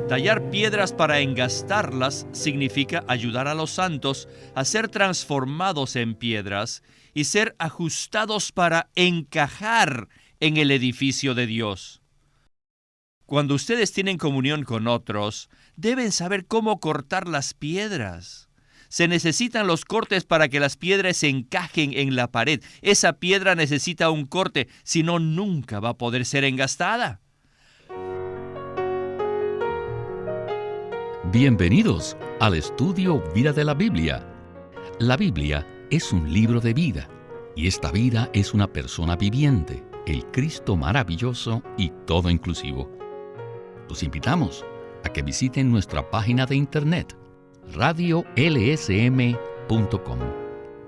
Tallar piedras para engastarlas significa ayudar a los santos a ser transformados en piedras y ser ajustados para encajar en el edificio de Dios. Cuando ustedes tienen comunión con otros, deben saber cómo cortar las piedras. Se necesitan los cortes para que las piedras se encajen en la pared. Esa piedra necesita un corte, si no, nunca va a poder ser engastada. Bienvenidos al estudio Vida de la Biblia. La Biblia es un libro de vida, y esta vida es una persona viviente, el Cristo maravilloso y todo inclusivo. Los invitamos a que visiten nuestra página de internet, radiolsm.com,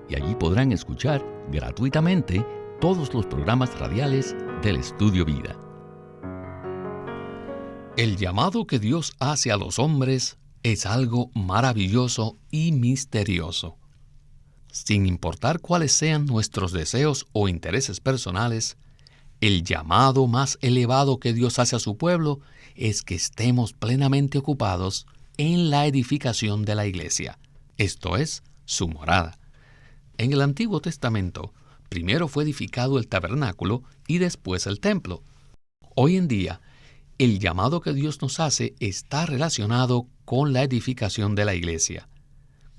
y allí podrán escuchar gratuitamente todos los programas radiales del Estudio Vida. El llamado que Dios hace a los hombres es algo maravilloso y misterioso. Sin importar cuáles sean nuestros deseos o intereses personales, el llamado más elevado que Dios hace a su pueblo es que estemos plenamente ocupados en la edificación de la iglesia, esto es, su morada. En el Antiguo Testamento, primero fue edificado el tabernáculo y después el templo. Hoy en día, el llamado que Dios nos hace está relacionado con la edificación de la iglesia.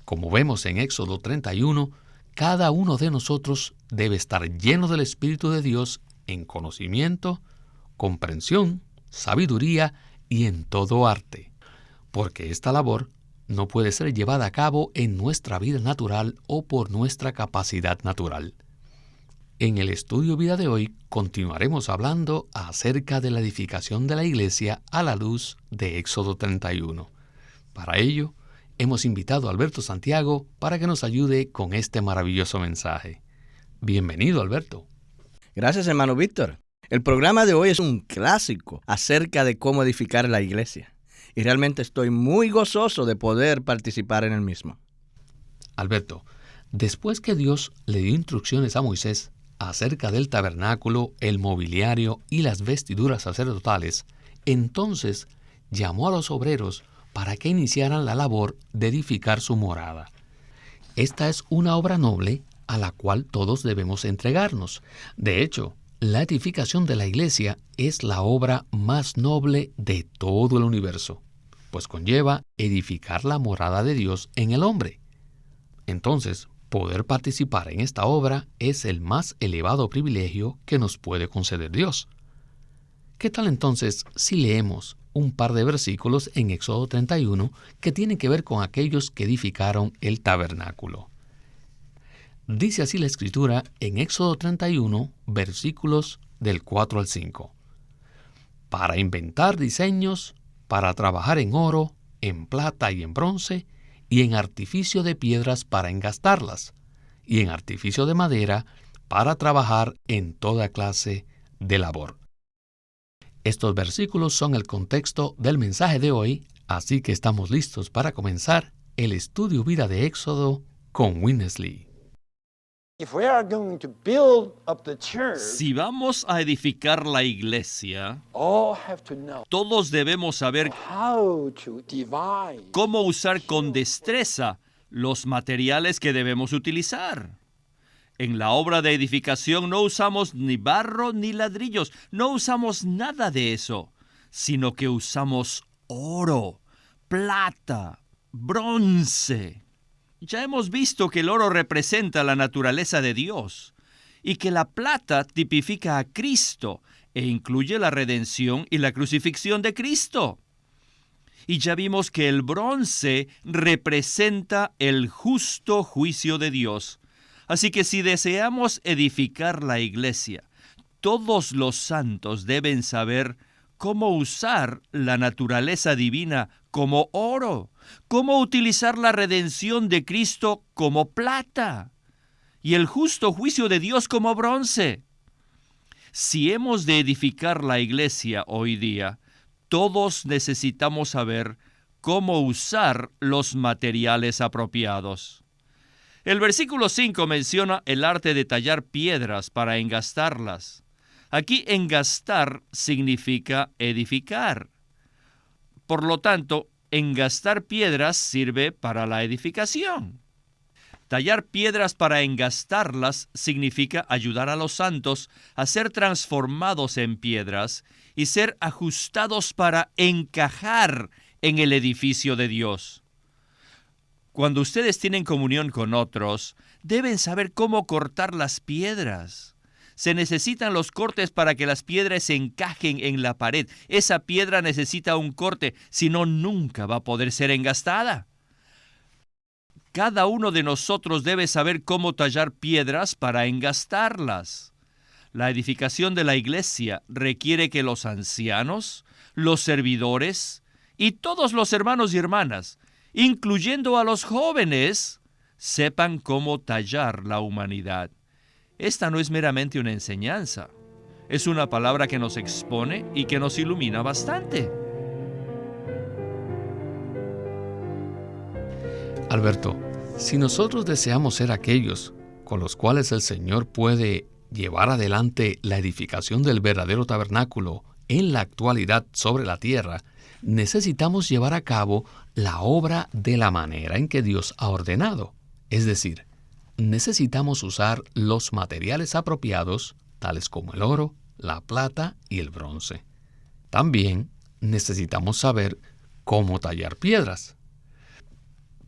Como vemos en Éxodo 31, cada uno de nosotros debe estar lleno del Espíritu de Dios en conocimiento, comprensión, sabiduría y en todo arte, porque esta labor no puede ser llevada a cabo en nuestra vida natural o por nuestra capacidad natural. En el estudio vida de hoy continuaremos hablando acerca de la edificación de la iglesia a la luz de Éxodo 31. Para ello, hemos invitado a Alberto Santiago para que nos ayude con este maravilloso mensaje. Bienvenido, Alberto. Gracias, hermano Víctor. El programa de hoy es un clásico acerca de cómo edificar la iglesia, y realmente estoy muy gozoso de poder participar en el mismo. Alberto, después que Dios le dio instrucciones a Moisés acerca del tabernáculo, el mobiliario y las vestiduras sacerdotales, entonces llamó a los obreros para que iniciaran la labor de edificar su morada. Esta es una obra noble a la cual todos debemos entregarnos. De hecho, la edificación de la iglesia es la obra más noble de todo el universo, pues conlleva edificar la morada de Dios en el hombre. Entonces, poder participar en esta obra es el más elevado privilegio que nos puede conceder Dios. ¿Qué tal entonces si leemos un par de versículos en Éxodo 31 que tienen que ver con aquellos que edificaron el tabernáculo? Dice así la Escritura en Éxodo 31, versículos del 4 al 5. Para inventar diseños, para trabajar en oro, en plata y en bronce, y en artificio de piedras para engastarlas, y en artificio de madera para trabajar en toda clase de labor. Estos versículos son el contexto del mensaje de hoy, así que estamos listos para comenzar el estudio vida de Éxodo con Winnesley. Si vamos a edificar la iglesia, todos debemos saber cómo usar con destreza los materiales que debemos utilizar. En la obra de edificación no usamos ni barro ni ladrillos, no usamos nada de eso, sino que usamos oro, plata, bronce. Ya hemos visto que el oro representa la naturaleza de Dios y que la plata tipifica a Cristo e incluye la redención y la crucifixión de Cristo. Y ya vimos que el bronce representa el justo juicio de Dios. Así que si deseamos edificar la iglesia, todos los santos deben saber cómo usar la naturaleza divina como oro, cómo utilizar la redención de Cristo como plata y el justo juicio de Dios como bronce. Si hemos de edificar la iglesia hoy día, todos necesitamos saber cómo usar los materiales apropiados. El versículo 5 menciona el arte de tallar piedras para engastarlas. Aquí engastar significa edificar. Por lo tanto, engastar piedras sirve para la edificación. Tallar piedras para engastarlas significa ayudar a los santos a ser transformados en piedras y ser ajustados para encajar en el edificio de Dios. Cuando ustedes tienen comunión con otros, deben saber cómo cortar las piedras. Se necesitan los cortes para que las piedras se encajen en la pared. Esa piedra necesita un corte, si no, nunca va a poder ser engastada. Cada uno de nosotros debe saber cómo tallar piedras para engastarlas. La edificación de la iglesia requiere que los ancianos, los servidores y todos los hermanos y hermanas, incluyendo a los jóvenes, sepan cómo tallar la humanidad. Esta no es meramente una enseñanza, es una palabra que nos expone y que nos ilumina bastante. Alberto, si nosotros deseamos ser aquellos con los cuales el Señor puede llevar adelante la edificación del verdadero tabernáculo en la actualidad sobre la tierra, necesitamos llevar a cabo la obra de la manera en que Dios ha ordenado. Es decir, necesitamos usar los materiales apropiados, tales como el oro, la plata y el bronce. También necesitamos saber cómo tallar piedras.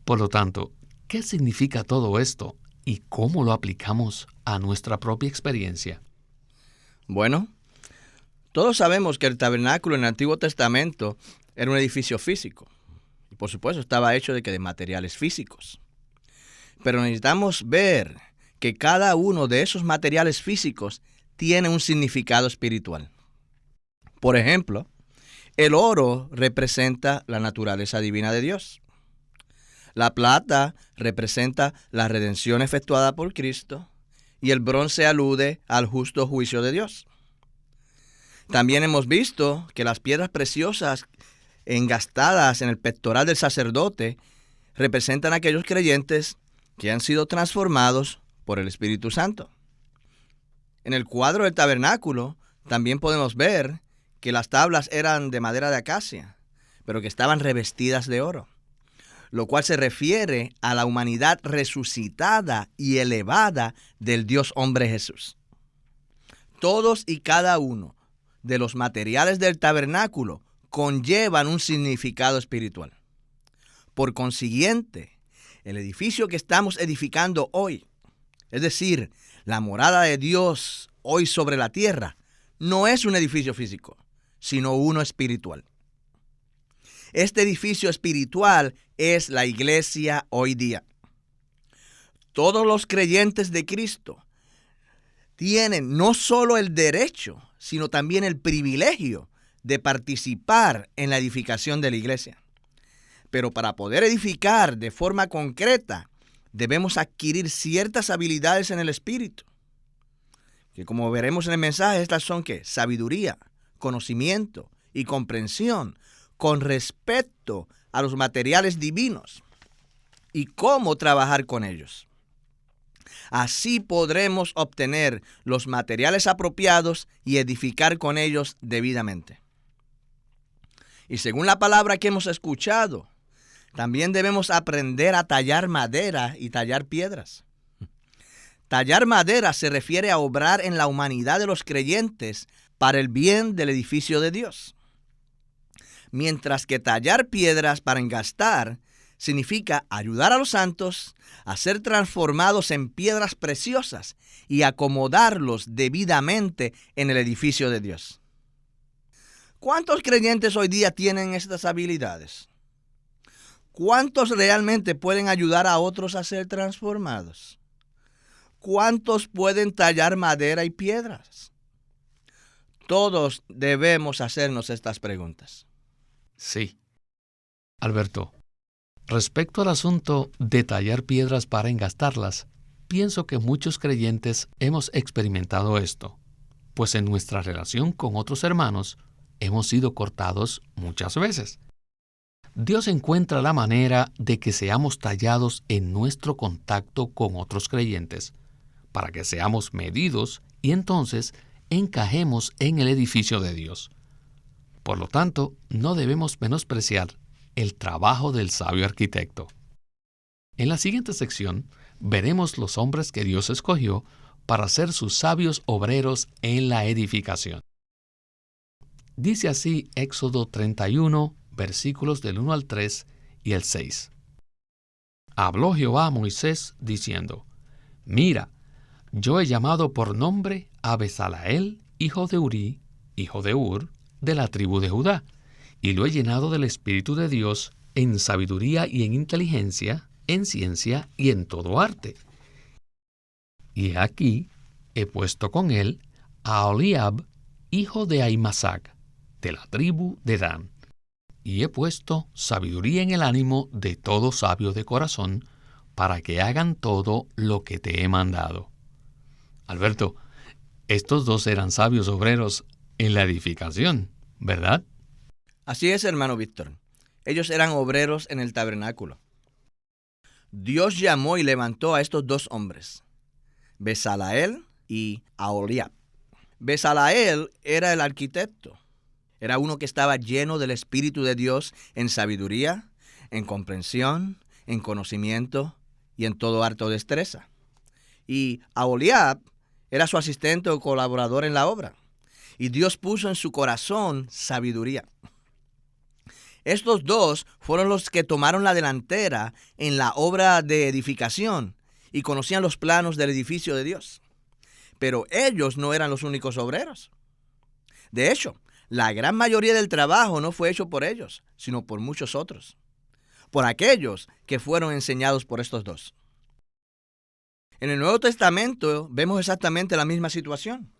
Por lo tanto, ¿qué significa todo esto y cómo lo aplicamos a nuestra propia experiencia? Bueno, todos sabemos que el tabernáculo en el Antiguo Testamento era un edificio físico. Y por supuesto estaba hecho de materiales físicos. Pero necesitamos ver que cada uno de esos materiales físicos tiene un significado espiritual. Por ejemplo, el oro representa la naturaleza divina de Dios. La plata representa la redención efectuada por Cristo y el bronce alude al justo juicio de Dios. También hemos visto que las piedras preciosas engastadas en el pectoral del sacerdote representan a aquellos creyentes que han sido transformados por el Espíritu Santo. En el cuadro del tabernáculo también podemos ver que las tablas eran de madera de acacia, pero que estaban revestidas de oro, lo cual se refiere a la humanidad resucitada y elevada del Dios hombre Jesús. Todos y cada uno de los materiales del tabernáculo conllevan un significado espiritual. Por consiguiente, el edificio que estamos edificando hoy, es decir, la morada de Dios hoy sobre la tierra, no es un edificio físico, sino uno espiritual. Este edificio espiritual es la iglesia hoy día. Todos los creyentes de Cristo tienen no solo el derecho, sino también el privilegio de participar en la edificación de la iglesia. Pero para poder edificar de forma concreta, debemos adquirir ciertas habilidades en el espíritu. Que como veremos en el mensaje, estas son ¿qué? Sabiduría, conocimiento y comprensión con respecto a los materiales divinos y cómo trabajar con ellos. Así podremos obtener los materiales apropiados y edificar con ellos debidamente. Y según la palabra que hemos escuchado, también debemos aprender a tallar madera y tallar piedras. Tallar madera se refiere a obrar en la humanidad de los creyentes para el bien del edificio de Dios. Mientras que tallar piedras para engastar significa ayudar a los santos a ser transformados en piedras preciosas y acomodarlos debidamente en el edificio de Dios. ¿Cuántos creyentes hoy día tienen estas habilidades? ¿Cuántos realmente pueden ayudar a otros a ser transformados? ¿Cuántos pueden tallar madera y piedras? Todos debemos hacernos estas preguntas. Sí. Alberto, respecto al asunto de tallar piedras para engastarlas, pienso que muchos creyentes hemos experimentado esto, pues en nuestra relación con otros hermanos hemos sido cortados muchas veces. Dios encuentra la manera de que seamos tallados en nuestro contacto con otros creyentes, para que seamos medidos y entonces encajemos en el edificio de Dios. Por lo tanto, no debemos menospreciar el trabajo del sabio arquitecto. En la siguiente sección, veremos los hombres que Dios escogió para ser sus sabios obreros en la edificación. Dice así Éxodo 31, versículos del 1 al 3 y el 6. Habló Jehová a Moisés diciendo: Mira, yo he llamado por nombre a Bezaleel, hijo de Uri, hijo de Ur, de la tribu de Judá, y lo he llenado del Espíritu de Dios en sabiduría y en inteligencia, en ciencia y en todo arte. Y aquí he puesto con él a Aholiab, hijo de Ahimasac, de la tribu de Dan, y he puesto sabiduría en el ánimo de todo sabio de corazón, para que hagan todo lo que te he mandado. Alberto, estos dos eran sabios obreros en la edificación, ¿verdad? Así es, hermano Víctor. Ellos eran obreros en el tabernáculo. Dios llamó y levantó a estos dos hombres, Bezaleel y Aholiab. Bezaleel era el arquitecto. Era uno que estaba lleno del Espíritu de Dios en sabiduría, en comprensión, en conocimiento y en todo arte o destreza. Y Aholiab era su asistente o colaborador en la obra. Y Dios puso en su corazón sabiduría. Estos dos fueron los que tomaron la delantera en la obra de edificación y conocían los planos del edificio de Dios. Pero ellos no eran los únicos obreros. De hecho, la gran mayoría del trabajo no fue hecho por ellos, sino por muchos otros, por aquellos que fueron enseñados por estos dos. En el Nuevo Testamento vemos exactamente la misma situación.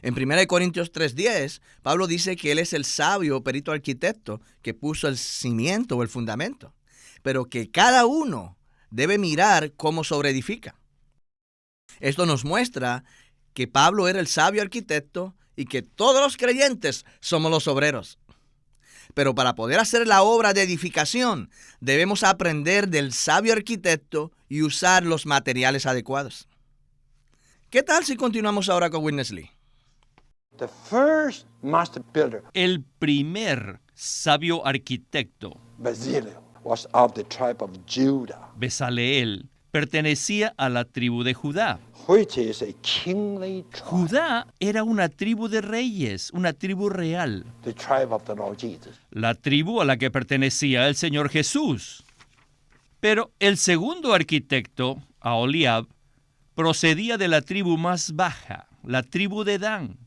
En 1 Corintios 3:10, Pablo dice que él es el sabio perito arquitecto que puso el cimiento o el fundamento, pero que cada uno debe mirar cómo sobreedifica. Esto nos muestra que Pablo era el sabio arquitecto y que todos los creyentes somos los obreros. Pero para poder hacer la obra de edificación, debemos aprender del sabio arquitecto y usar los materiales adecuados. ¿Qué tal si continuamos ahora con Witness Lee? The first master builder, El primer sabio arquitecto, Bezalel, was of the tribe of Judah, Bezaleel, pertenecía a la tribu de Judá. which is a kingly tribe, Judá era una tribu de reyes, una tribu real, the tribe of the Lord Jesus. la tribu a la que pertenecía el Señor Jesús. Pero el segundo arquitecto, Aholiab, procedía de la tribu más baja, la tribu de Dan.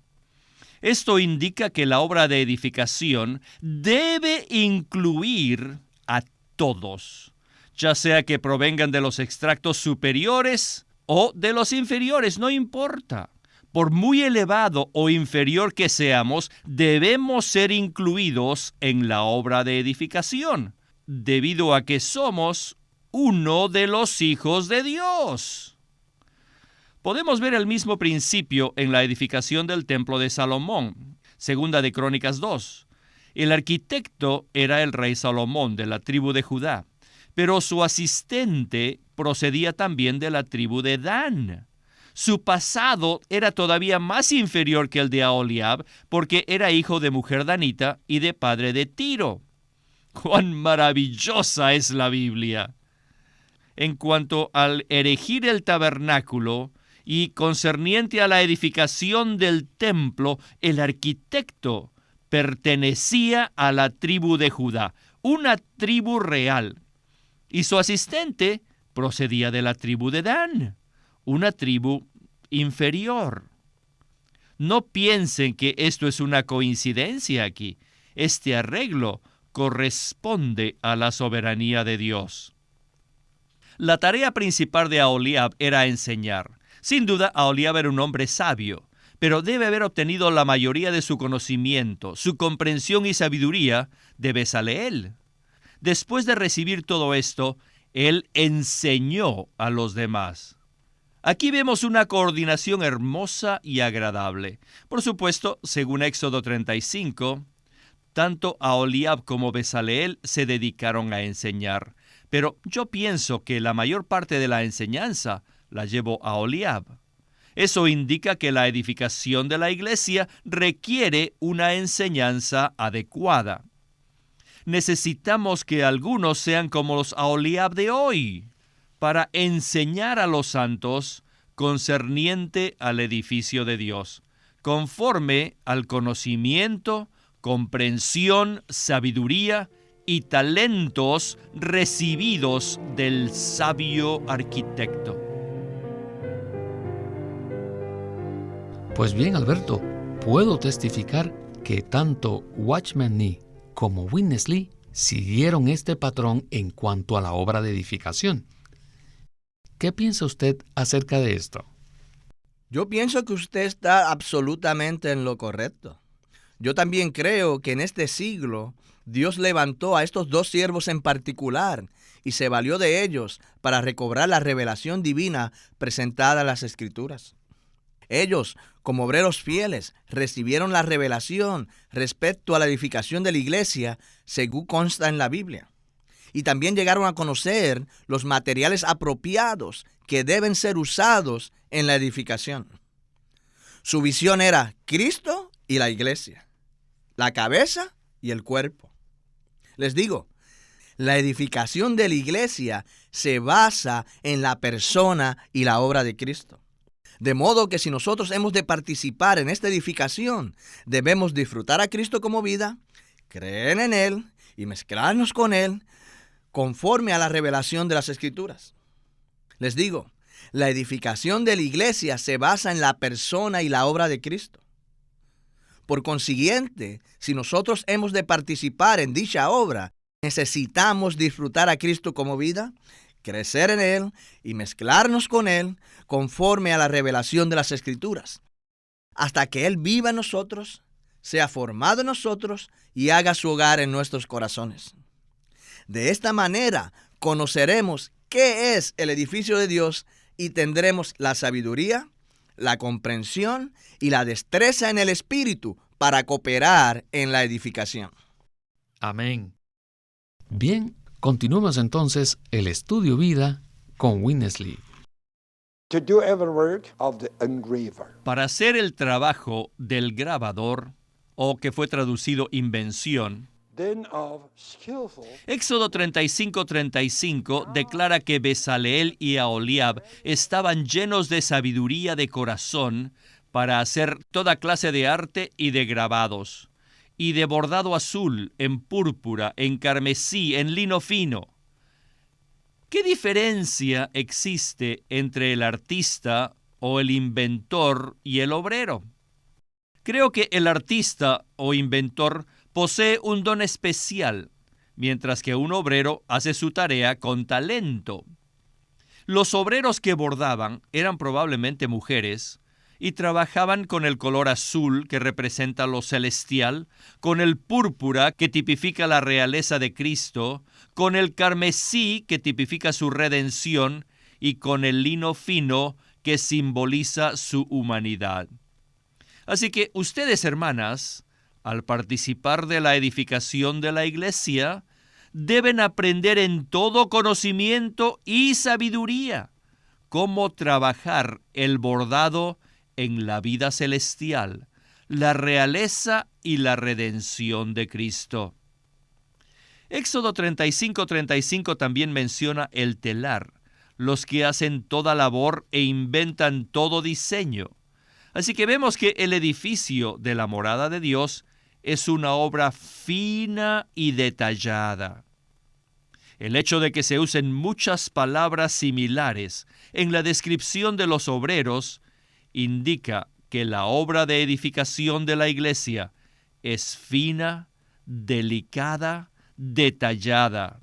Esto indica que la obra de edificación debe incluir a todos, ya sea que provengan de los extractos superiores o de los inferiores, no importa. Por muy elevado o inferior que seamos, debemos ser incluidos en la obra de edificación, debido a que somos uno de los hijos de Dios. Podemos ver el mismo principio en la edificación del templo de Salomón, segunda de Crónicas 2. El arquitecto era el rey Salomón de la tribu de Judá, pero su asistente procedía también de la tribu de Dan. Su pasado era todavía más inferior que el de Aholiab, porque era hijo de mujer danita y de padre de Tiro. ¡Cuán maravillosa es la Biblia! En cuanto al erigir el tabernáculo y concerniente a la edificación del templo, el arquitecto pertenecía a la tribu de Judá, una tribu real, y su asistente procedía de la tribu de Dan, una tribu inferior. No piensen que esto es una coincidencia aquí. Este arreglo corresponde a la soberanía de Dios. La tarea principal de Aholiab era enseñar. Sin duda, Aholiab era un hombre sabio, pero debe haber obtenido la mayoría de su conocimiento, su comprensión y sabiduría de Bezaleel. Después de recibir todo esto, él enseñó a los demás. Aquí vemos una coordinación hermosa y agradable. Por supuesto, según Éxodo 35, tanto Aholiab como Bezaleel se dedicaron a enseñar. Pero yo pienso que la mayor parte de la enseñanza la llevó Aholiab. Eso indica que la edificación de la iglesia requiere una enseñanza adecuada. Necesitamos que algunos sean como los Aholiab de hoy, para enseñar a los santos concerniente al edificio de Dios, conforme al conocimiento, comprensión, sabiduría y talentos recibidos del sabio arquitecto. Pues bien, Alberto, puedo testificar que tanto Watchman Nee como Witness Lee siguieron este patrón en cuanto a la obra de edificación. ¿Qué piensa usted acerca de esto? Yo pienso que usted está absolutamente en lo correcto. Yo también creo que en este siglo Dios levantó a estos dos siervos en particular y se valió de ellos para recobrar la revelación divina presentada en las Escrituras. Ellos, como obreros fieles, recibieron la revelación respecto a la edificación de la iglesia, según consta en la Biblia. Y también llegaron a conocer los materiales apropiados que deben ser usados en la edificación. Su visión era Cristo y la iglesia, la cabeza y el cuerpo. Les digo, la edificación de la iglesia se basa en la persona y la obra de Cristo. De modo que si nosotros hemos de participar en esta edificación, debemos disfrutar a Cristo como vida, creer en Él y mezclarnos con Él conforme a la revelación de las Escrituras. Les digo, la edificación de la iglesia se basa en la persona y la obra de Cristo. Por consiguiente, si nosotros hemos de participar en dicha obra, necesitamos disfrutar a Cristo como vida, crecer en Él y mezclarnos con Él conforme a la revelación de las Escrituras, hasta que Él viva en nosotros, sea formado en nosotros y haga su hogar en nuestros corazones. De esta manera conoceremos qué es el edificio de Dios y tendremos la sabiduría, la comprensión y la destreza en el Espíritu para cooperar en la edificación. Amén. Bien, continuemos entonces el estudio vida con Witness Lee. To do every work of the engraver. Para hacer el trabajo del grabador, o que fue traducido invención, Then of skillful. Éxodo 35:35 declara que Bezaleel y Aholiab estaban llenos de sabiduría de corazón para hacer toda clase de arte y de grabados, y de bordado azul, en púrpura, en carmesí, en lino fino. ¿Qué diferencia existe entre el artista o el inventor y el obrero? Creo que el artista o inventor posee un don especial, mientras que un obrero hace su tarea con talento. Los obreros que bordaban eran probablemente mujeres y trabajaban con el color azul que representa lo celestial, con el púrpura que tipifica la realeza de Cristo, con el carmesí que tipifica su redención y con el lino fino que simboliza su humanidad. Así que ustedes, hermanas, al participar de la edificación de la iglesia, deben aprender en todo conocimiento y sabiduría cómo trabajar el bordado en la vida celestial, la realeza y la redención de Cristo. Éxodo 35:35 también menciona el telar, los que hacen toda labor e inventan todo diseño. Así que vemos que el edificio de la morada de Dios es una obra fina y detallada. El hecho de que se usen muchas palabras similares en la descripción de los obreros indica que la obra de edificación de la iglesia es fina, delicada, detallada.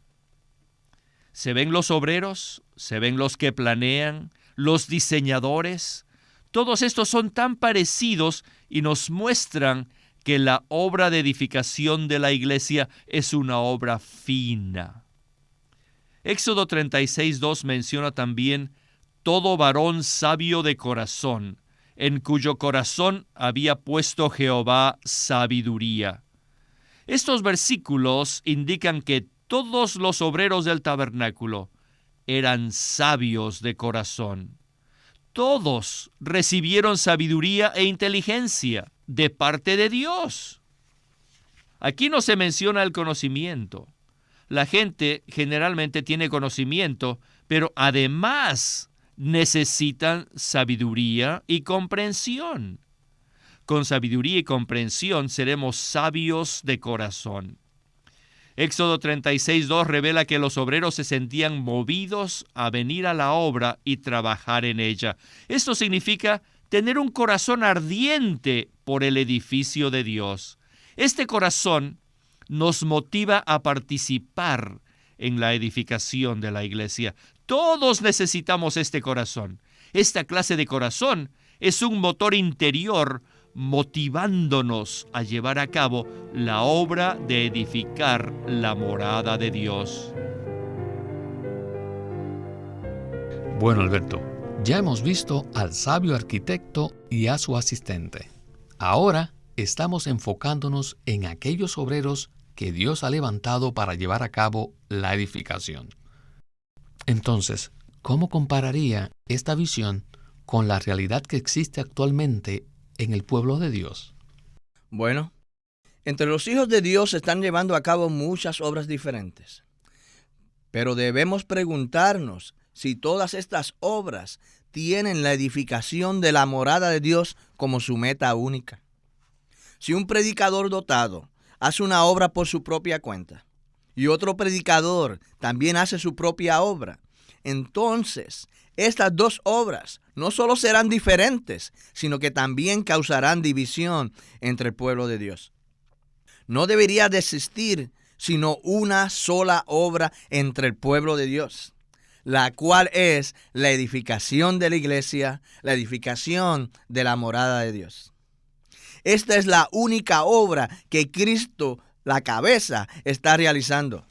¿Se ven los obreros? ¿Se ven los que planean? ¿Los diseñadores? Todos estos son tan parecidos y nos muestran que la obra de edificación de la iglesia es una obra fina. Éxodo 36:2 menciona también todo varón sabio de corazón, en cuyo corazón había puesto Jehová sabiduría. Estos versículos indican que todos los obreros del tabernáculo eran sabios de corazón. Todos recibieron sabiduría e inteligencia de parte de Dios. Aquí no se menciona el conocimiento. La gente generalmente tiene conocimiento, pero además necesitan sabiduría y comprensión. Con sabiduría y comprensión seremos sabios de corazón. Éxodo 36:2 revela que los obreros se sentían movidos a venir a la obra y trabajar en ella. Esto significa tener un corazón ardiente por el edificio de Dios. Este corazón nos motiva a participar en la edificación de la iglesia. Todos necesitamos este corazón. Esta clase de corazón es un motor interior motivándonos a llevar a cabo la obra de edificar la morada de Dios. Bueno, Alberto, ya hemos visto al sabio arquitecto y a su asistente. Ahora estamos enfocándonos en aquellos obreros que Dios ha levantado para llevar a cabo la edificación. Entonces, ¿cómo compararía esta visión con la realidad que existe actualmente en el pueblo de Dios? Bueno, entre los hijos de Dios se están llevando a cabo muchas obras diferentes. Pero debemos preguntarnos si todas estas obras tienen la edificación de la morada de Dios como su meta única. Si un predicador dotado hace una obra por su propia cuenta y otro predicador también hace su propia obra, entonces estas dos obras no solo serán diferentes, sino que también causarán división entre el pueblo de Dios. No debería de existir sino una sola obra entre el pueblo de Dios, la cual es la edificación de la iglesia, la edificación de la morada de Dios. Esta es la única obra que Cristo, la cabeza, está realizando.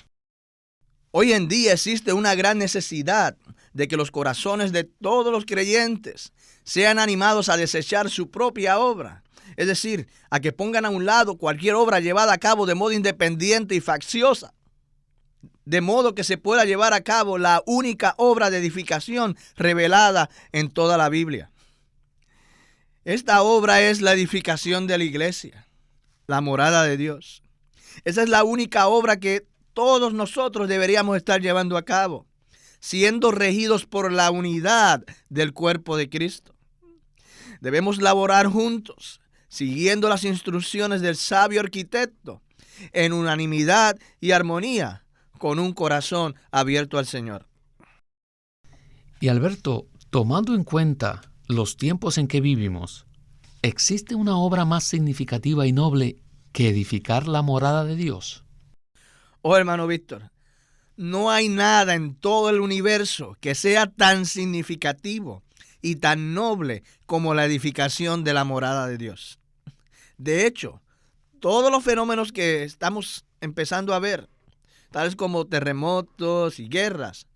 Hoy en día existe una gran necesidad de que los corazones de todos los creyentes sean animados a desechar su propia obra. Es decir, a que pongan a un lado cualquier obra llevada a cabo de modo independiente y facciosa, de modo que se pueda llevar a cabo la única obra de edificación revelada en toda la Biblia. Esta obra es la edificación de la iglesia, la morada de Dios. Esa es la única obra que todos nosotros deberíamos estar llevando a cabo, siendo regidos por la unidad del cuerpo de Cristo. Debemos laborar juntos, siguiendo las instrucciones del sabio arquitecto, en unanimidad y armonía, con un corazón abierto al Señor. Y Alberto, tomando en cuenta los tiempos en que vivimos, ¿existe una obra más significativa y noble que edificar la morada de Dios? Oh, hermano Víctor, no hay nada en todo el universo que sea tan significativo y tan noble como la edificación de la morada de Dios. De hecho, todos los fenómenos que estamos empezando a ver, tales como terremotos y guerras,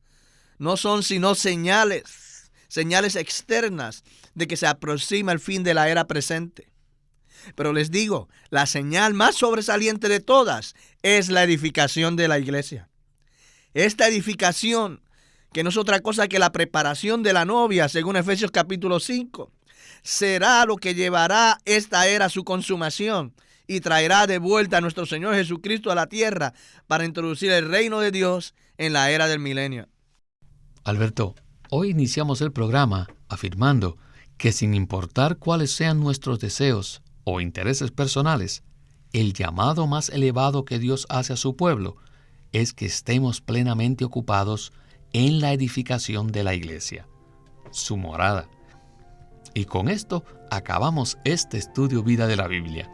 no son sino señales externas de que se aproxima el fin de la era presente. Pero les digo, la señal más sobresaliente de todas es la edificación de la iglesia. Esta edificación, que no es otra cosa que la preparación de la novia, según Efesios capítulo 5, será lo que llevará esta era a su consumación y traerá de vuelta a nuestro Señor Jesucristo a la tierra para introducir el reino de Dios en la era del milenio. Alberto, hoy iniciamos el programa afirmando que sin importar cuáles sean nuestros deseos o intereses personales, el llamado más elevado que Dios hace a su pueblo es que estemos plenamente ocupados en la edificación de la iglesia, su morada. Y con esto acabamos este estudio Vida de la Biblia.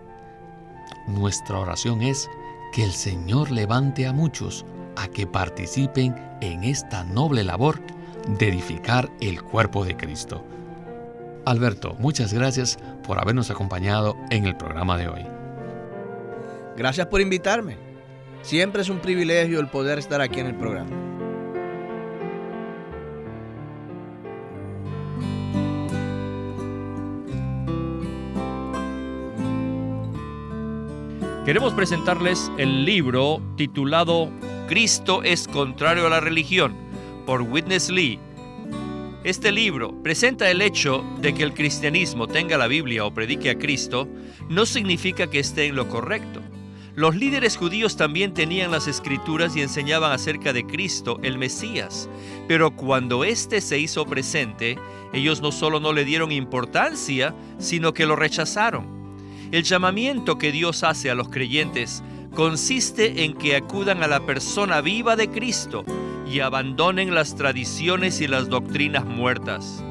Nuestra oración es que el Señor levante a muchos a que participen en esta noble labor de edificar el cuerpo de Cristo. Alberto, muchas gracias por habernos acompañado en el programa de hoy. Gracias por invitarme. Siempre es un privilegio el poder estar aquí en el programa. Queremos presentarles el libro titulado Cristo es contrario a la religión, por Witness Lee. Este libro presenta el hecho de que el cristianismo tenga la Biblia o predique a Cristo no significa que esté en lo correcto. Los líderes judíos también tenían las Escrituras y enseñaban acerca de Cristo, el Mesías. Pero cuando éste se hizo presente, ellos no solo no le dieron importancia, sino que lo rechazaron. El llamamiento que Dios hace a los creyentes consiste en que acudan a la persona viva de Cristo y abandonen las tradiciones y las doctrinas muertas.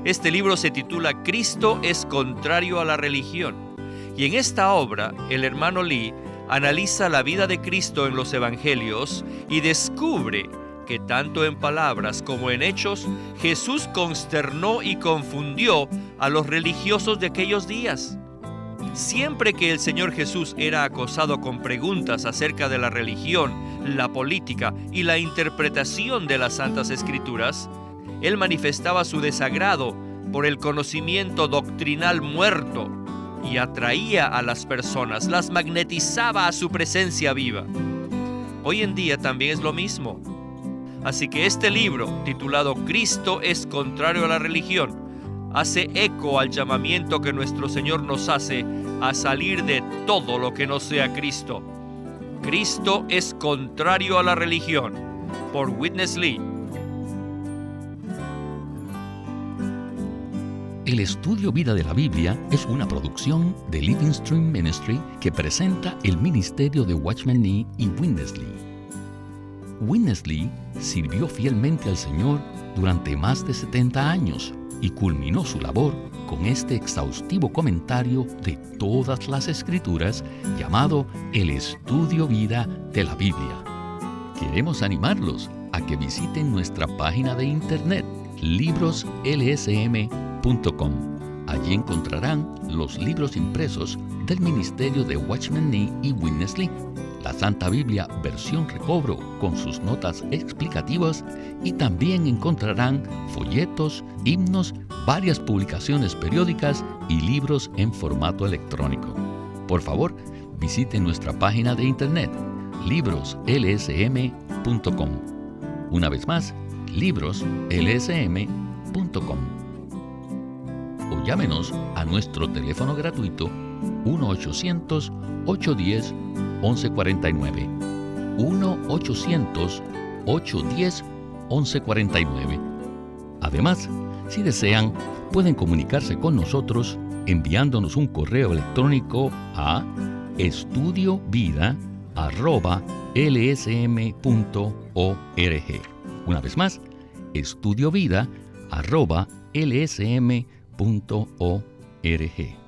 Este libro se titula Cristo es contrario a la religión. Y en esta obra, el hermano Lee analiza la vida de Cristo en los evangelios y descubre que tanto en palabras como en hechos, Jesús consternó y confundió a los religiosos de aquellos días. Siempre que el Señor Jesús era acosado con preguntas acerca de la religión, la política y la interpretación de las Santas Escrituras, Él manifestaba su desagrado por el conocimiento doctrinal muerto y atraía a las personas, las magnetizaba a su presencia viva. Hoy en día también es lo mismo. Así que este libro, titulado Cristo es contrario a la religión, hace eco al llamamiento que nuestro Señor nos hace a salir de todo lo que no sea Cristo. Cristo es contrario a la religión, por Witness Lee. El estudio Vida de la Biblia es una producción de Living Stream Ministry que presenta el ministerio de Watchman Nee y Witness Lee. Witness Lee sirvió fielmente al Señor durante más de 70 años y culminó su labor con este exhaustivo comentario de todas las Escrituras llamado El Estudio Vida de la Biblia. Queremos animarlos a que visiten nuestra página de internet libroslsm.com. Allí encontrarán los libros impresos del ministerio de Watchman Nee y Witness Lee, la Santa Biblia versión recobro con sus notas explicativas, y también encontrarán folletos, himnos, varias publicaciones periódicas y libros en formato electrónico. Por favor, visiten nuestra página de internet libroslsm.com. Una vez más, libroslsm.com. O llámenos a nuestro teléfono gratuito 1-800-810-1149. 1-800-810-1149. Además, si desean, pueden comunicarse con nosotros enviándonos un correo electrónico a estudiovida@lsm.org. Una vez más, estudiovida@lsm.org.